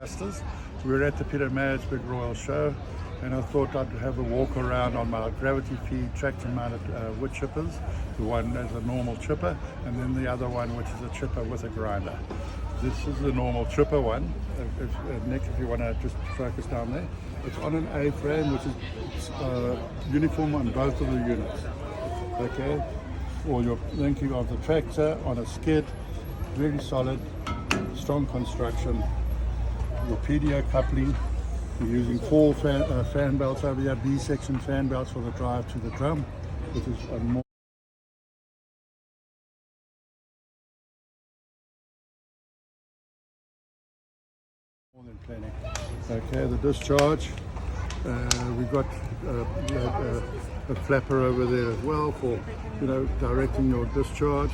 Masters. We're at the Peter Mayer's Big Royal Show, and I thought I'd have a walk around on my gravity feed tractor mounted wood chippers. The one as a normal chipper, and then the other one which is a chipper with a grinder. This is the normal chipper one. Nick, if you want to just focus down there. It's on an A-frame which is uniform on both of the units. Okay, or your linking of the tractor on a skid, very solid, strong construction. Your PDO coupling, you're using 4 fan belts over here, B-section fan belts for the drive to the drum, which is a more than plenty. Okay, the discharge, we've got a flapper over there as well for, directing your discharge,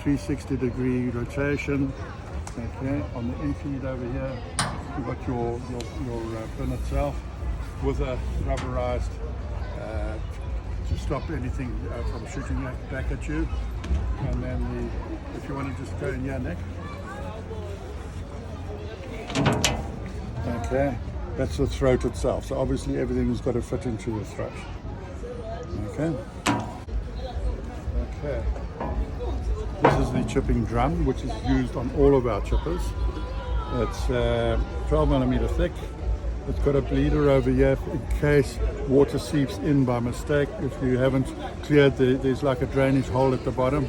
360-degree rotation. Okay, on the in-feed over here, you've got your pin itself with a rubberized to stop anything from shooting back at you. And then if you want to just go in here, Nick. Okay, that's the throat itself. So obviously everything's got to fit into the throat. Okay. Okay. This is the chipping drum, which is used on all of our chippers. It's 12mm thick. It's got a bleeder over here in case water seeps in by mistake. If you haven't cleared, there's like a drainage hole at the bottom.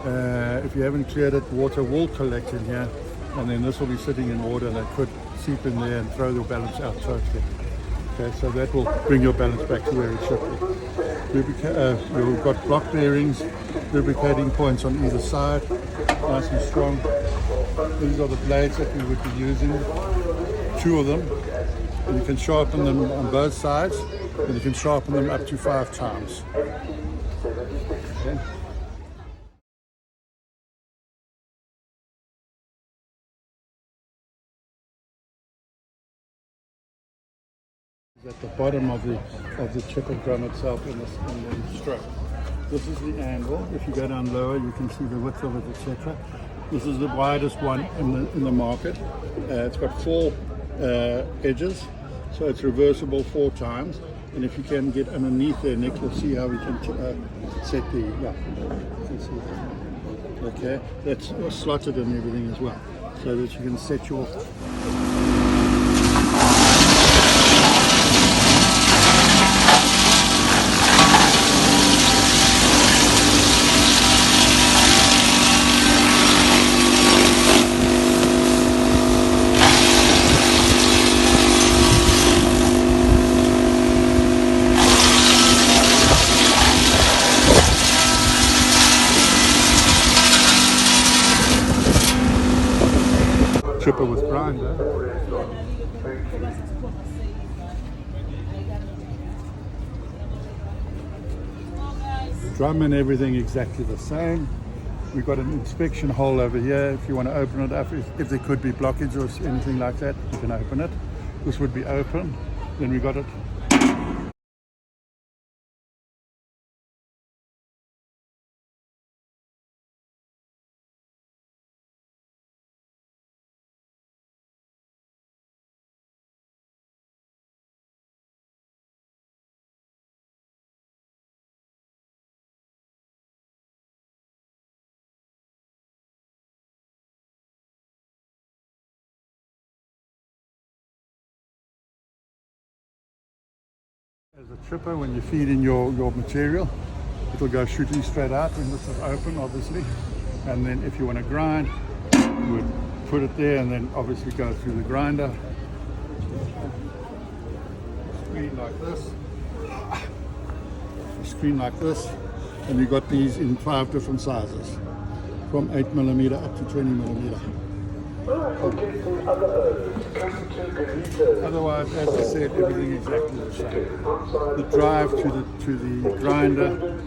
If you haven't cleared it, water will collect in here, and then this will be sitting in water that could seep in there and throw your balance out totally. Okay, so that will bring your balance back to where it should be. You've got block bearings, lubricating points on either side, nice and strong. These are the blades that we would be using, 2 of them. And you can sharpen them on both sides, and you can sharpen them up to 5 times. Okay. At the bottom of the chipper drum itself in the stroke. This is the angle. If you go down lower, you can see the width of it, etc. This is the widest one in the market. It's got 4 edges, so it's reversible 4 times. And if you can get underneath there, Nick, you'll see how we can set the. Yeah, you can see that. Okay, that's slotted and everything as well, so that you can set your. Chipper with grinder. Drum and everything exactly the same. We've got an inspection hole over here. If you want to open it up, if there could be blockage or anything like that, you can open it. This would be open. Then we got it. As a chipper, when you feed in your material, it'll go shooting straight out when this is open, obviously. And then if you want to grind, you would put it there and then obviously go through the grinder. Screen like this. A screen like this. And you've got these in 5 different sizes, from 8mm up to 20mm. Otherwise, as I said, everything exactly the same. The drive to the grinder,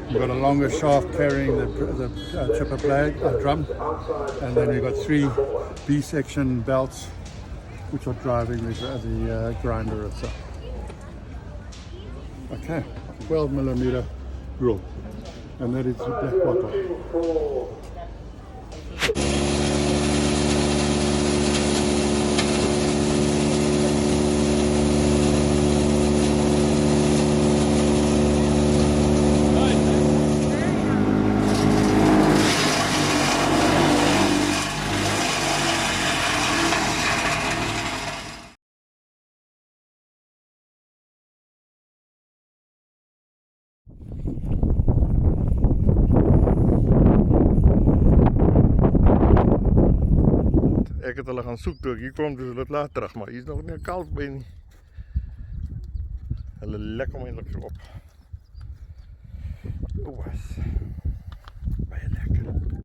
you've got a longer shaft carrying the chipper blade, drum, and then you've got 3 B-section belts which are driving the grinder itself. Okay, 12mm rule, and that is the black bottle. ek het hulle gaan soek toe ek hier kom, dus hulle het laat terug, maar hier is nog nie 'n kalf by nie. Hulle lek hom eintlik so op. O, was baie lekker.